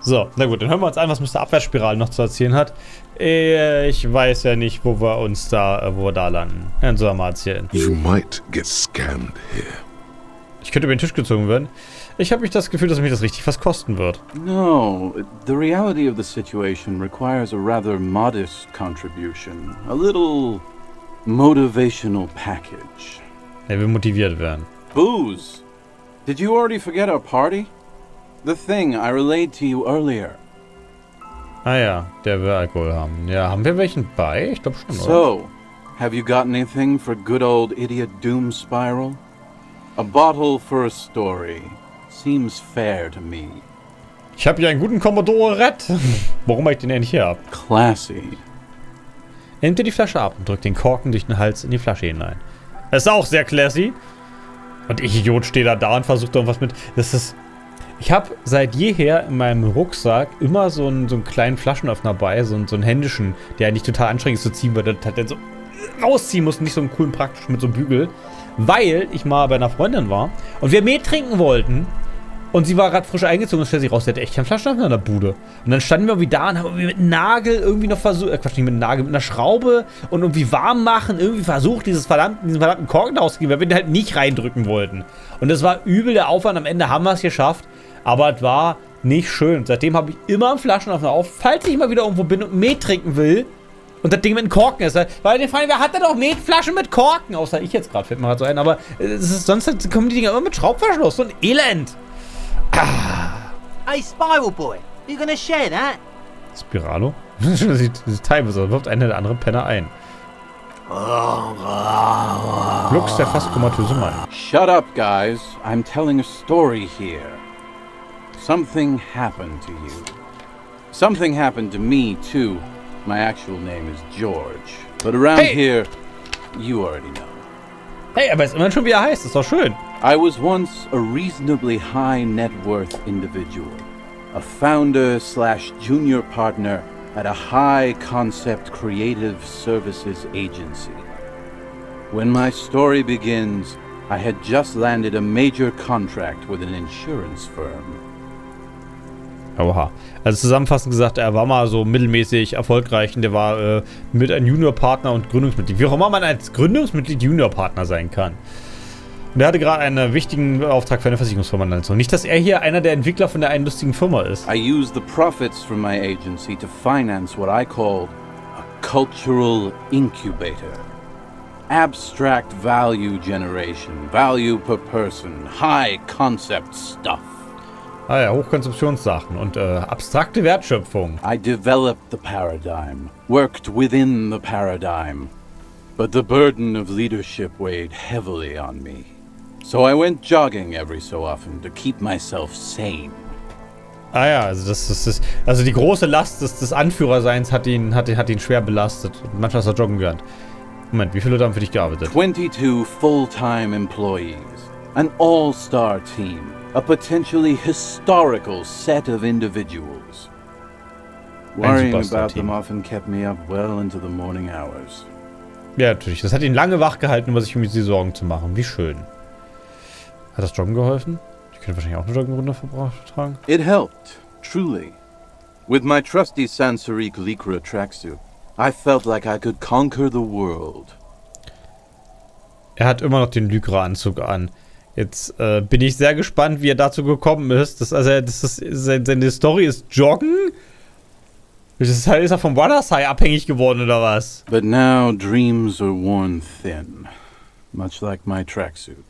So, na gut, dann hören wir uns an, was Mr. Abwärtsspirale noch zu erzählen hat. Ich weiß ja nicht, wo wir da landen. Dann soll er mal erzählen. You might get scammed here. Ich könnte über den Tisch gezogen werden. Ich habe nicht das Gefühl, dass mich das richtig was kosten wird. No, the reality of the situation requires a rather modest contribution. A little motivational package. Er will motiviert werden. Booze. Did you already forget our party? The thing I relayed to you earlier. Ah ja, der will Alkohol haben. Ja, haben wir welchen bei? Ich glaube schon, oder? So, have you got anything for good old idiot Doomspirale? A bottle for a story. Seems fair to me. Ich habe hier einen guten Commodore Red. Warum ich den ja nicht her hab? Classy. Er nimmt dir die Flasche ab und drückt den Korken durch den Hals in die Flasche hinein. Das ist auch sehr classy. Und ich, Idiot, stehe da und versuche irgendwas mit... Das ist... Ich habe seit jeher in meinem Rucksack immer so einen kleinen Flaschenöffner bei, so einen händischen, der eigentlich total anstrengend ist zu ziehen, weil das halt so rausziehen muss, nicht so einen coolen praktischen mit so einem Bügel. Weil ich mal bei einer Freundin war und wir mehr trinken wollten und sie war gerade frisch eingezogen und stellt sich raus, sie hatte echt keinen Flaschenöffner in der Bude. Und dann standen wir irgendwie da und haben irgendwie mit einem Nagel irgendwie noch versucht, Quatsch, nicht mit einem Nagel, mit einer Schraube und irgendwie warm machen, irgendwie versucht, diesen verdammten Korken rauszugeben, weil wir den halt nicht reindrücken wollten. Und das war übel der Aufwand, am Ende haben wir es geschafft. Aber es war nicht schön. Seitdem habe ich immer einen Flaschenöffner auf, falls ich mal wieder irgendwo bin und Met trinken will. Und das Ding mit einem Korken ist. Weil den Fragen, wer hat denn auch Metflaschen mit Korken? Außer ich jetzt gerade, fällt mir gerade so ein. Aber sonst kommen die Dinger immer mit Schraubverschluss. So ein Elend. Hey, Spiral Boy, you gonna share that? Spiralo? Das sieht teilweise, wirft einer der andere Penner ein. Lux, der fast komatöse Mann. Shut up, guys. I'm telling a story here. Something happened to you. Something happened to me, too. My actual name is George. But around here, you already know. Hey, aber ist immerhin schon, wie er heißt. Ist doch schön. I was once a reasonably high net worth individual. A founder/junior partner at a high concept creative services agency. When my story begins, I had just landed a major contract with an insurance firm. Oha. Also zusammenfassend gesagt, er war mal so mittelmäßig erfolgreich und der war mit einem Juniorpartner und Gründungsmitglied. Wie auch immer man als Gründungsmitglied Juniorpartner sein kann. Und er hatte gerade einen wichtigen Auftrag für eine Versicherungsfirma. Also nicht, dass er hier einer der Entwickler von der einen lustigen Firma ist. I used the profits from my agency to finance what I called a cultural incubator. Abstract value generation, value per person, high concept stuff. Ah ja, Hochkonsumptionssachen und abstrakte Wertschöpfung. I developed the paradigm, worked within the paradigm, but the burden of leadership weighed heavily on me. So I went jogging every so often to keep myself sane. Ah ja, also die große Last des Anführerseins hat ihn schwer belastet. Und manchmal ist er joggen gelernt. Moment, wie viele Leute haben für dich gearbeitet? 22 full-time employees, an all-star team. A potentially historical set of individuals. Worrying about them often kept me up well into the morning hours. Ja, natürlich. Das hat ihn lange wach gehalten, um sich um die Sorgen zu machen. Wie schön. Hat das Joggen geholfen? Ich könnte wahrscheinlich auch eine Joggenrunde vertragen. It helped, truly. With my trusty Sansarique Lycra tracksuit, I felt like I could conquer the world. Er hat immer noch den Lycra-Anzug an. Jetzt bin ich sehr gespannt, wie er dazu gekommen ist. Seine Story ist Joggen? Ist er vom Water High abhängig geworden oder was? But now dreams are worn thin, much like my tracksuit.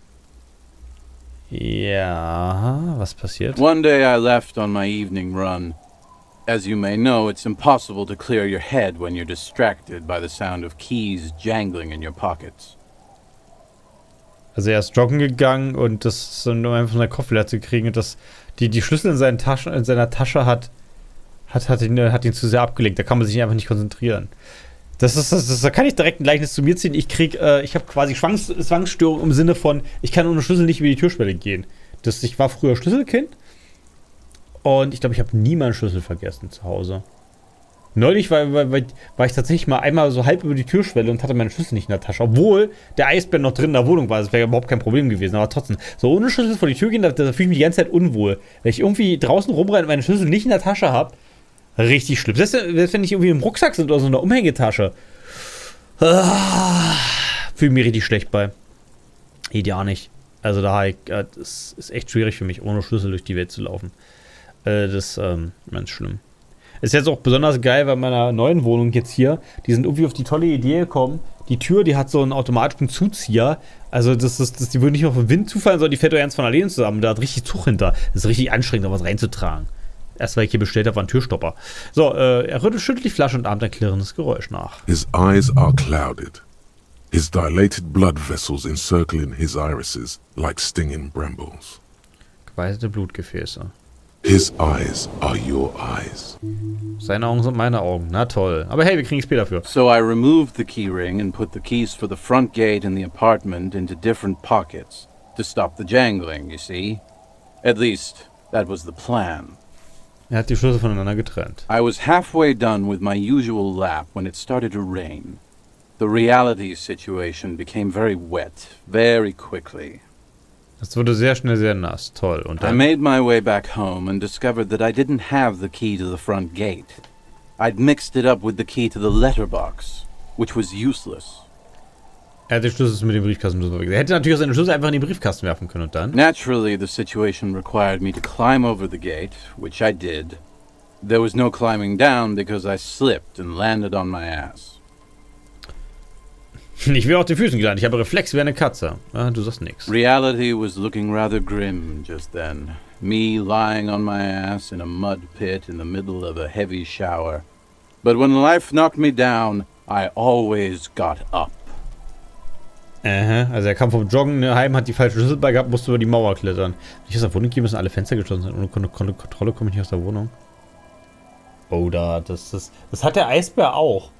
Ja, was passiert? One day I left on my evening run. As you may know, it's impossible to clear your head when you're distracted by the sound of keys jangling in your pockets. Also er ist joggen gegangen und das nur einfach von der Kopfhörer zu kriegen und die Schlüssel in seiner Tasche hat ihn zu sehr abgelenkt. Da kann man sich einfach nicht konzentrieren. Da kann ich direkt ein Gleichnis zu mir ziehen. Ich habe quasi Zwangsstörung im Sinne von, ich kann ohne Schlüssel nicht über die Türschwelle gehen. Ich war früher Schlüsselkind und ich glaube, ich habe nie meinen Schlüssel vergessen zu Hause. Neulich war ich tatsächlich mal einmal so halb über die Türschwelle und hatte meine Schlüssel nicht in der Tasche. Obwohl der Eisbär noch drin in der Wohnung war. Das wäre überhaupt kein Problem gewesen. Aber trotzdem, so ohne Schlüssel vor die Tür gehen, da fühle ich mich die ganze Zeit unwohl. Wenn ich irgendwie draußen rumrenne und meine Schlüssel nicht in der Tasche habe, richtig schlimm. Selbst wenn ich irgendwie im Rucksack sind oder so in der Umhängetasche. Fühle mich richtig schlecht bei. Geht ja nicht. Also das ist echt schwierig für mich, ohne Schlüssel durch die Welt zu laufen. Das ist ganz schlimm. Ist jetzt auch besonders geil bei meiner neuen Wohnung jetzt hier. Die sind irgendwie auf die tolle Idee gekommen. Die Tür, die hat so einen automatischen Zuzieher. Also die würde nicht nur vom Wind zufallen, sondern die fährt doch ganz von alleine zusammen. Da hat richtig Zug hinter. Das ist richtig anstrengend, da was reinzutragen. Erst weil ich hier bestellt habe, war ein Türstopper. So, er schüttelt die Flasche und ahmt ein klirrendes Geräusch nach. His eyes are clouded. His dilated blood vessels encircling his irises like stinging brambles. Geweißete Blutgefäße. His eyes are your eyes. Seine Augen sind meine Augen. Na toll. Aber hey, wir kriegen XP dafür. So I removed the keyring and put the keys for the front gate in the apartment into different pockets to stop the jangling, you see? At least, that was the plan. Er hat die Schlüssel voneinander getrennt. I was halfway done with my usual lap when it started to rain. The reality situation became very wet, very quickly. Es wurde sehr schnell sehr nass. Toll. Und I dann? made my way back home and discovered that I didn't have the key to the front gate. I'd mixed it up with the key to the letterbox, which was useless. Er hat den Schlüssel mit dem Briefkasten. Er hätte natürlich seine Schlüssel einfach in den Briefkasten werfen können und dann? Naturally, the situation required me to climb over the gate, which I did. There was no climbing down because I slipped and landed on my ass. Ich wäre auf den Füßen gelandet. Ich habe Reflex wie eine Katze. Ah, du sagst nix. Reality was looking rather grim just then. Me lying on my ass in a mud pit in the middle of a heavy shower. But when life knocked me down, I always got up. Also er kam vom Joggen heim, hat die falsche Schlüssel bei gehabt, musste über die Mauer klettern. Nicht aus der Wohnung gehen müssen, alle Fenster geschlossen sind. Ohne Kontrolle komme ich nicht aus der Wohnung. Oh, das hat der Eisbär auch.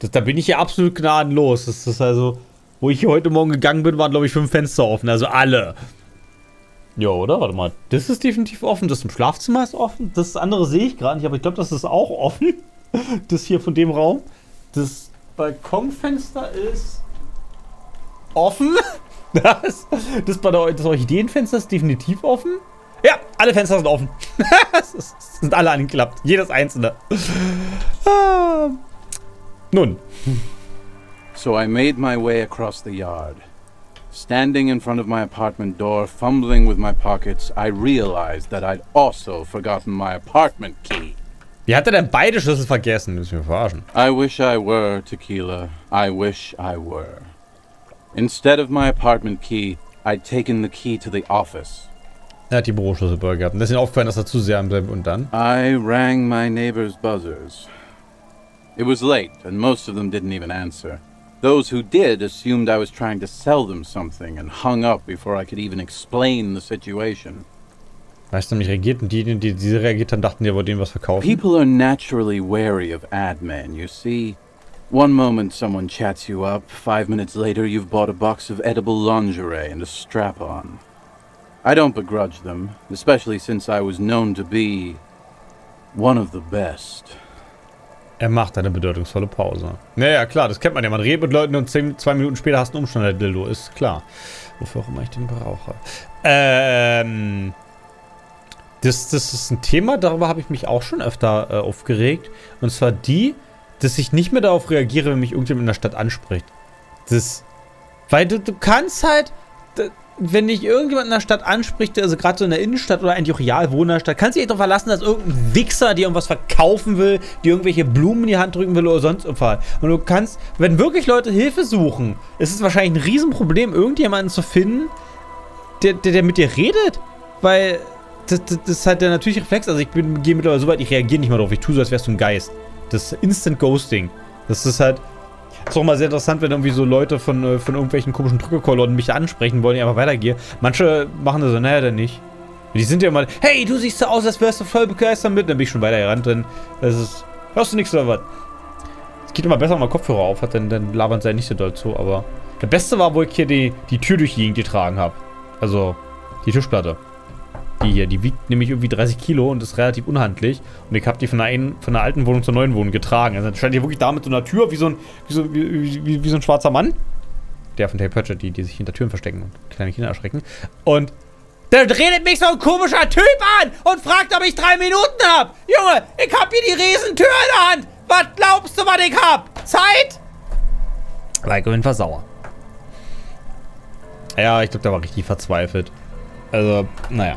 Da bin ich hier absolut gnadenlos. Das ist also, wo ich hier heute Morgen gegangen bin, waren glaube ich 5 Fenster offen. Also alle. Ja, oder? Warte mal. Das ist definitiv offen. Das im Schlafzimmer ist offen. Das andere sehe ich gerade nicht, aber ich glaube, das ist auch offen. Das hier von dem Raum. Das Balkonfenster ist offen. Das Orchideenfenster ist definitiv offen. Ja, alle Fenster sind offen. Das sind alle angeklappt. Jedes einzelne. Nun. So I made my way across the yard. Standing in front of my apartment door, fumbling with my pockets, I realized that I'd also forgotten my apartment key. Wie hat er denn beide Schlüssel vergessen? Das müssen wir verarschen. I wish I were, Tequila. I wish I were. Instead of my apartment key, I'd taken the key to the office. Er hat die Büroschlüssel bei gehabt. Und das ist ihm aufgefallen, dass er zu sehr am selben und dann? I rang my neighbor's buzzers. It was late, and most of them didn't even answer. Those who did assumed I was trying to sell them something and hung up before I could even explain the situation. Weißt du, nicht reagiert und die reagiert haben, dachten, die wollten denen was verkaufen. People are naturally wary of ad men, you see. One moment someone chats you up, 5 minutes later you've bought a box of edible lingerie and a strap-on. I don't begrudge them, especially since I was known to be one of the best. Er macht eine bedeutungsvolle Pause. Naja, klar, das kennt man ja. Man redet mit Leuten und 2 Minuten später hast du einen Umstand, der Dildo. Ist klar. Wofür auch immer ich den brauche. Das ist ein Thema, darüber habe ich mich auch schon öfter aufgeregt. Und zwar dass ich nicht mehr darauf reagiere, wenn mich irgendjemand in der Stadt anspricht. Weil du kannst halt, wenn dich irgendjemand in der Stadt anspricht, also gerade so in der Innenstadt oder eigentlich auch real wohnen in der Stadt, kannst du dich darauf verlassen, dass irgendein Wichser dir irgendwas verkaufen will, dir irgendwelche Blumen in die Hand drücken will oder sonst irgendwas. Und du kannst, wenn wirklich Leute Hilfe suchen, ist es wahrscheinlich ein Riesenproblem, irgendjemanden zu finden, der mit dir redet. Weil das ist halt der natürliche Reflex. Also ich gehe mittlerweile so weit, ich reagiere nicht mal drauf. Ich tue so, als wärst du ein Geist. Das Instant Ghosting. Das ist halt. Ist auch mal sehr interessant, wenn irgendwie so Leute von irgendwelchen komischen Drückekolonnen mich ansprechen wollen, ich einfach weitergehe. Manche machen das so, naja, dann nicht. Die sind ja immer, hey, du siehst so aus, als wärst du voll begeistert mit. Dann bin ich schon weitergerannt, dann hörst du nichts oder was. Es geht immer besser, wenn man Kopfhörer auf hat, dann labern sie ja nicht so doll zu, aber der Beste war, wo ich hier die Tür durch die Gegend getragen habe. Also, die Tischplatte. Die hier, die wiegt nämlich irgendwie 30 Kilo und ist relativ unhandlich. Und ich habe die von der alten Wohnung zur neuen Wohnung getragen. Also stand hier wirklich da mit so einer Tür, wie so ein schwarzer Mann. Der von Terry Pratchett, die sich hinter Türen verstecken und kleine Kinder erschrecken. Und dann redet mich so ein komischer Typ an und fragt, ob ich 3 Minuten hab. Junge, ich hab hier die Riesentür in der Hand. Was glaubst du, was ich hab? Zeit? War ich auf jeden Fall sauer. Ja, ich glaube, der war richtig verzweifelt. Also, naja.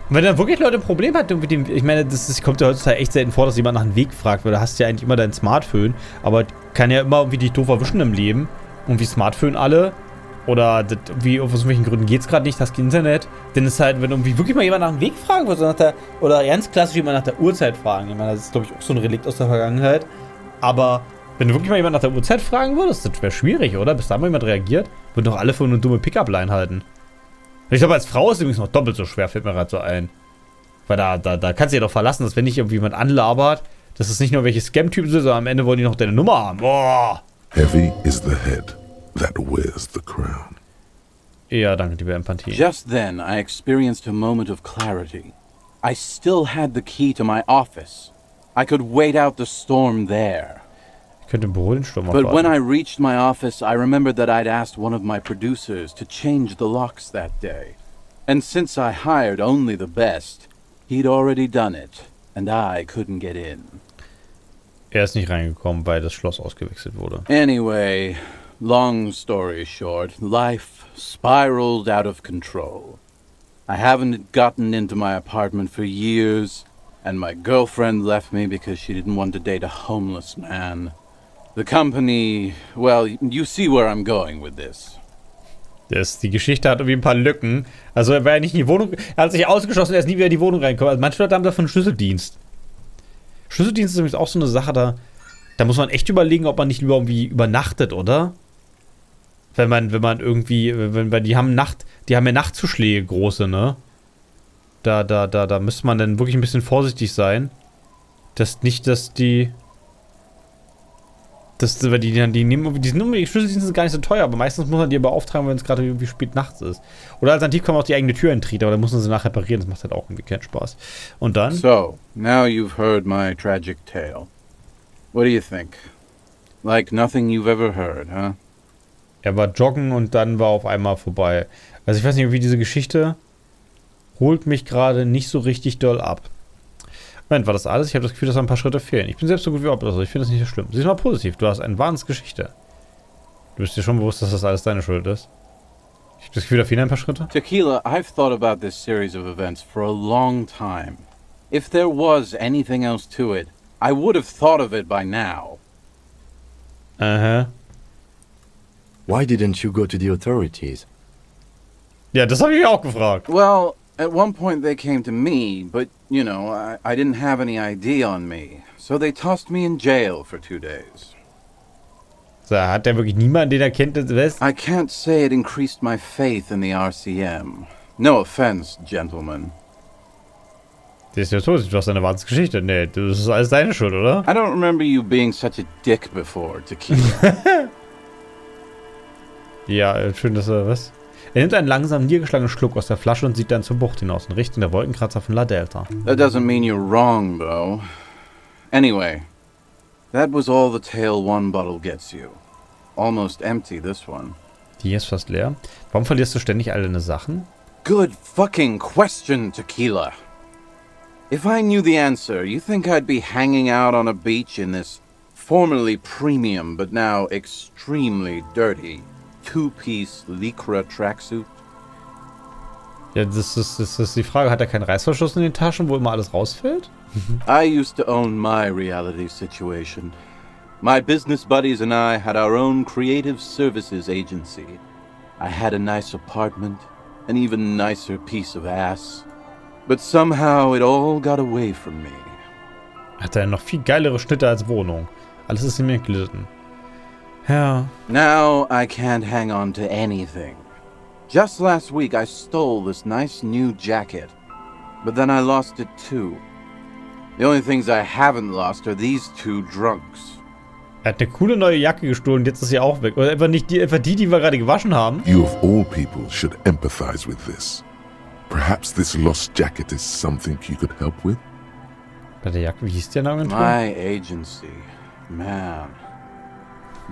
Wenn dann wirklich Leute ein Problem hat mit dem, ich meine, das kommt ja heutzutage echt selten vor, dass jemand nach einem Weg fragt, weil du hast ja eigentlich immer dein Smartphone, aber kann ja immer irgendwie dich doof erwischen im Leben. Und wie Smartphone alle, oder das, wie aus welchen Gründen geht's gerade nicht, hast kein Internet, dann ist halt, wenn irgendwie wirklich mal jemand nach einem Weg fragen würde, oder ganz klassisch jemand nach der Uhrzeit fragen, ich meine, das ist glaube ich auch so ein Relikt aus der Vergangenheit, aber wenn du wirklich mal jemand nach der Uhrzeit fragen würdest, das wäre schwierig, oder? Bis da mal jemand reagiert, würden doch alle für eine dumme Pickup-Line halten. Ich glaube, als Frau ist es übrigens noch doppelt so schwer, fällt mir gerade so ein. Weil da kannst du dir doch verlassen, dass wenn dich irgendwie jemand anlabert, dass es nicht nur welche Scam-Typen sind, sondern am Ende wollen die noch deine Nummer haben. Boah! Heavy is the head that wears the crown. Ja, danke, liebe Empathie. Just then, I experienced a moment of clarity. I still had the key to my office. I could wait out the storm there. Ich könnte im Büro den Sturm But when aufwarten. I reached my office, I remembered that I'd asked one of my producers to change the locks that day. And since I hired only the best, he'd already done it, and I couldn't get in. Er ist nicht reingekommen, weil das Schloss ausgewechselt wurde. Anyway, long story short, life spiraled out of control. I haven't gotten into my apartment for years, and my girlfriend left me because she didn't want to date a homeless man. The company, well, you see where I'm going with this. Die Geschichte hat irgendwie ein paar Lücken. Also er war ja nicht in die Wohnung, er hat sich ausgeschlossen, er ist nie wieder in die Wohnung reingekommen. Also manche Leute haben davon Schlüsseldienst. Schlüsseldienst ist übrigens auch so eine Sache, da muss man echt überlegen, ob man nicht lieber irgendwie übernachtet, oder? Wenn man irgendwie, weil die haben ja Nachtzuschläge große, ne? Da müsste man dann wirklich ein bisschen vorsichtig sein. Die Schlüsseldienste sind gar nicht so teuer, aber meistens muss man die beauftragen, wenn es gerade irgendwie spät nachts ist. Oder alternativ kann man auch die eigene Tür entreten, aber dann muss man sie nachher reparieren, das macht halt auch irgendwie keinen Spaß. Und dann? So, now you've heard my tragic tale. What do you think? Like nothing you've ever heard, huh? Er war joggen und dann war auf einmal vorbei. Also ich weiß nicht, wie diese Geschichte holt mich gerade nicht so richtig doll ab. Moment, war das alles? Ich habe das Gefühl, dass da ein paar Schritte fehlen. Ich bin selbst so gut wie ob, also ich finde das nicht so schlimm. Sieh mal positiv, du hast eine Wahnsinnsgeschichte. Du bist dir schon bewusst, dass das alles deine Schuld ist. Ich habe das Gefühl, da fehlen ein paar Schritte. Tequila, I've thought about this series of events for a long time. If there was anything else to it, I would have thought of it by now. Aha. Why didn't you go to the authorities? Ja, das habe ich mich auch gefragt. Well, at one point they came to me, but, you know, I didn't have any ID on me. So they tossed me in jail for 2 days. So, hat der wirklich niemanden, den er kennt, das I can't say it increased my faith in the RCM. No offense, gentlemen. Der ist ja tot, du hast eine Wahnsinnsgeschichte. Nee, das ist alles deine Schuld, oder? I don't remember you being such a dick before, Tequila. Ja, schön, dass er was. Er nimmt einen langsam niedergeschlagenen Schluck aus der Flasche und sieht dann zur Bucht hinaus in Richtung der Wolkenkratzer von La Delta. That doesn't mean you're wrong, though. Anyway, that was all the tale one bottle gets you. Almost empty, this one. Die hier ist fast leer. Warum verlierst du ständig all deine Sachen? Good fucking question, Tequila. If I knew the answer, you think I'd be hanging out on a beach in this formerly premium but now extremely dirty 2-piece Lycra tracksuit? Ja, das ist die Frage. Hat er keinen Reißverschluss in den Taschen, wo immer alles rausfällt? I used to own my reality situation. My business buddies and I had our own creative services agency. I had a nice apartment, an even nicer piece of ass. But somehow it all got away from me. Hat er noch viel geilere Schnitte als Wohnung. Alles ist ihm entglitten. Ja. Now I can't hang on to anything. Just last week I stole this nice new jacket, but then I lost it too. The only things I haven't lost are these 2 drunks. Er hat eine coole neue Jacke gestohlen, jetzt ist sie auch weg. Oder etwa nicht die wir gerade gewaschen haben. You of all people should empathize with this. Perhaps this lost jacket is something you could help with? Bei der Jacke, wie hieß der Name? My agency. Man.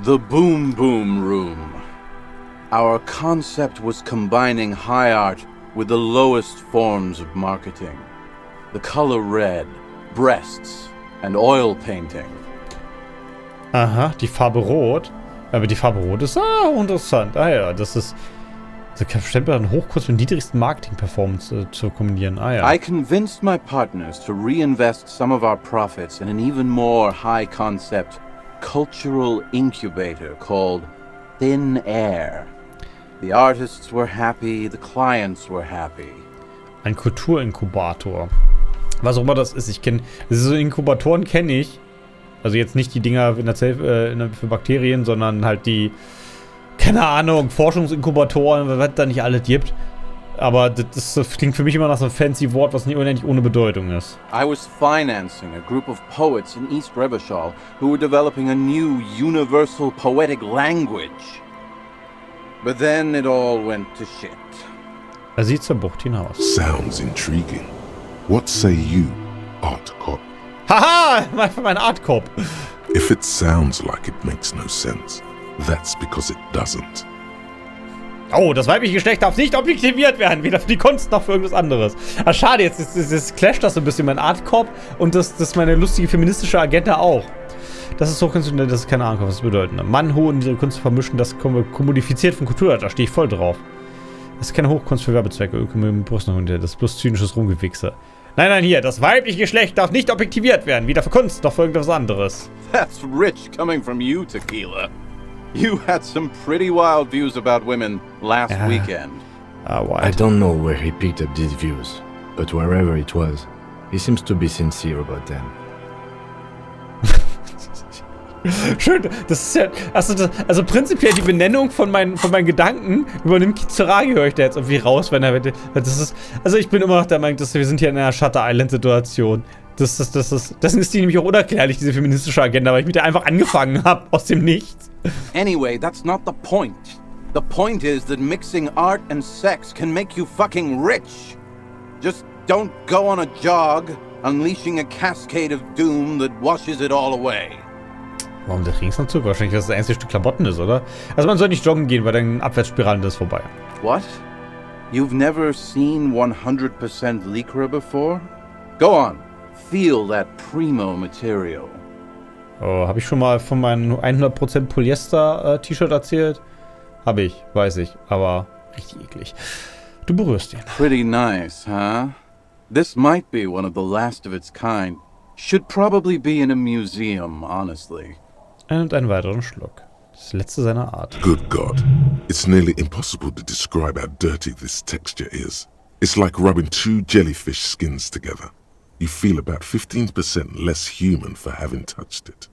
The Boom Boom Room. Our concept was combining high art with the lowest forms of marketing. The color red, breasts, and oil painting. Aha, die Farbe Rot. Aber die Farbe Rot ist interessant. Ah ja, das ist... Also bestimmt einen Hochkurs mit niedrigsten Marketing-Performance zu kombinieren. Ah ja. I convinced my partners to reinvest some of our profits in an even more high-concept cultural incubator called Thin Air. The artists were happy, the clients were happy. Ein Kulturinkubator. Was auch immer das ist. So Inkubatoren kenne ich. Also jetzt nicht die Dinger in der für Bakterien, sondern halt die, keine Ahnung, Forschungsinkubatoren, was da nicht alles gibt. Aber das klingt für mich immer nach so einem fancy Wort, was nicht ohne Bedeutung ist. I was financing a group of poets in East Revachol who were developing a new universal poetic language. But then it all went to shit. Er sieht zur Bucht hinaus. Sounds intriguing. What say you, Art Cop? Haha! Mein Artkorb. If it sounds like it makes no sense, that's because it doesn't. Oh, das weibliche Geschlecht darf nicht objektiviert werden, weder für die Kunst noch für irgendwas anderes. Ah, schade, jetzt clasht das so ein bisschen, mein Artkorb und das meine lustige feministische Agenda auch. Das ist so konventionell, das ist keine Ahnung, was das bedeutet. Mann, Ho und diese Kunst vermischen, das kommodifiziert von Kultur, da stehe ich voll drauf. Das ist keine Hochkunst für Werbezwecke, das ist bloß zynisches Rumgewichse. Nein, hier, das weibliche Geschlecht darf nicht objektiviert werden, weder für Kunst noch für irgendwas anderes. That's rich coming from you, Tequila. You had some pretty wild views about women last weekend. I don't know where he picked up these views, but wherever it was, he seems to be sincere about them. Schön, das ist ja, also prinzipiell die Benennung von meinen Gedanken übernimmt Kitsuragi, höre ich da jetzt irgendwie raus, wenn das ist, also ich bin immer noch der Meinung, dass wir sind hier in einer Shutter Island Situation. Deswegen ist die nämlich auch unerklärlich, diese feministische Agenda, weil ich mit der einfach angefangen habe, aus dem Nichts. Anyway, that's not the point. The point is that mixing art and sex can make you fucking rich. Just don't go on a jog, unleashing a cascade of doom that washes it all away. Warum der Trainingsanzug? Wahrscheinlich, dass das einzige Stück Klamotten ist, oder? Also man soll nicht joggen gehen, weil dann Abwärtsspirale ist vorbei. What? You've never seen 100% Lycra before? Go on, feel that primo material. Oh, habe ich schon mal von meinem 100% Polyester-T-Shirt erzählt? Habe ich, weiß ich, aber richtig eklig. Du berührst ihn. Pretty nice, huh? This might be one of the last of its kind. Should probably be in a museum, honestly. Er nimmt einen weiteren Schluck. Das letzte seiner Art. Good God. It's nearly impossible to describe how dirty this texture is. It's like rubbing two jellyfish skins together. You feel about 15% less human for having touched it.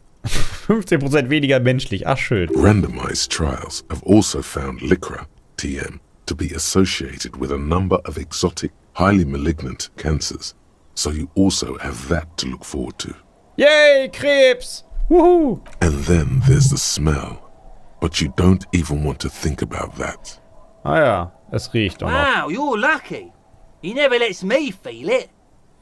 15% weniger menschlich. Ach, schön. Randomized trials have also found Lycra, TM, to be associated with a number of exotic, highly malignant cancers. So you also have that to look forward to. Yay, Krebs! Woohoo! And then there's the smell. But you don't even want to think about that. Ah ja, es riecht auch noch. Wow, you're lucky. He never lets me feel it.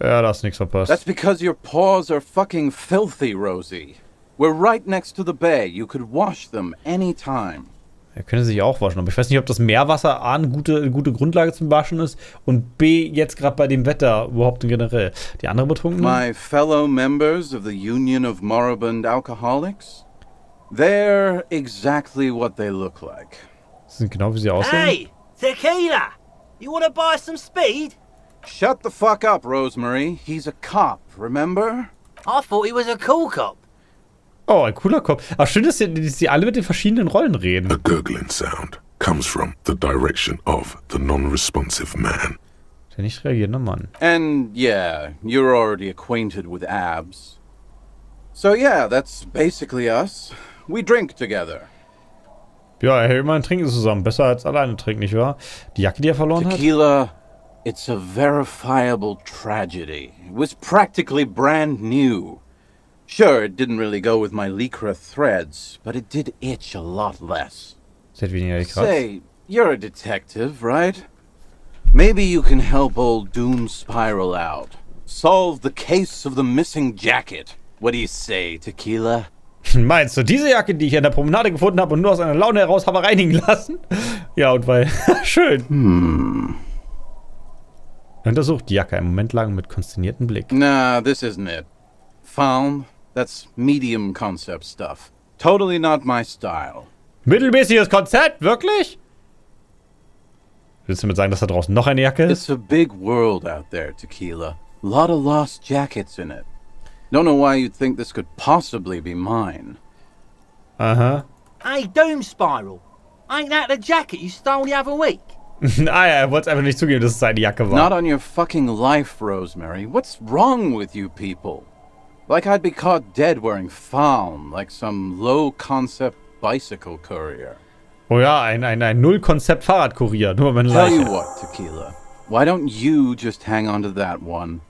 Ja, da hast nichts verpasst. That's because your paws are fucking filthy, Rosie. We're right next to the bay. You could wash them anytime. Er könnte sich auch waschen, aber ich weiß nicht, ob das Meerwasser A eine gute Grundlage zum Waschen ist und B jetzt gerade bei dem Wetter überhaupt generell. Die andere Betrunkene? My fellow members of the Union of Moribund Alcoholics, they're exactly what they look like. Sind genau wie sie aussehen. Hey, Tequila! You wanna buy some speed? Shut the fuck up, Rosemary. He's a cop, remember? I thought he was a cool cop. Oh, ein cooler Kopf. Aber schön, dass sie alle mit den verschiedenen Rollen reden. A gurgling sound comes from the direction of the non-responsive man. Der nicht reagierende Mann. And yeah, you're already acquainted with abs. So yeah, that's basically us. We drink together. Ja, er hält immer ein Trinken zusammen. Besser als alleine trinken, nicht wahr? Die Jacke, die er verloren hat? Tequila, it's a verifiable tragedy. It was practically brand new. Sure, it didn't really go with my Lycra threads, but it did itch a lot less. Sie hat weniger gekratzt. Say, you're a detective, right? Maybe you can help old Doomspirale out. Solve the case of the missing jacket. What do you say, Tequila? Meinst du, diese Jacke, die ich an der Promenade gefunden habe und nur aus einer Laune heraus habe reinigen lassen? Ja, und weil... Schön. Untersucht die Jacke einen Moment lang mit konsterniertem Blick. Nah, this isn't it. Found? That's medium concept stuff. Totally not my style. Mittelmäßiges Konzept? Wirklich? Willst du damit sagen, dass da draußen noch eine Jacke ist? It's a big world out there, Tequila. A lot of lost jackets in it. Don't know why you'd think this could possibly be mine. Aha. Hey, Doomspirale. Ain't that the jacket you stole the other week? Ah ja, er wollte es einfach nicht zugeben, dass es seine Jacke war. Not on your fucking life, Rosemary. What's wrong with you people? Like I'd be caught dead wearing faun, like some low-concept bicycle courier. Oh ja, ein Null-Konzept-Fahrradkurier. Nur wenn Tell you Leiche. what, Tequila. Why don't you just hang on to that one?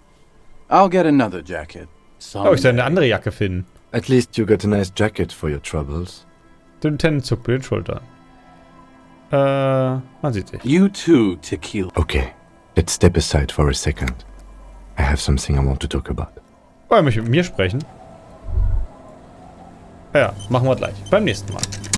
I'll get another jacket. Oh, ich soll eine andere Jacke finden. At least you got a nice jacket for your troubles. Der Lieutenant zuckt mit den Schultern. Man sieht sich. You too, Tequila. Okay, let's step aside for a second. I have something I want to talk about. Oh, er möchte mit mir sprechen. Ja, machen wir gleich. Beim nächsten Mal.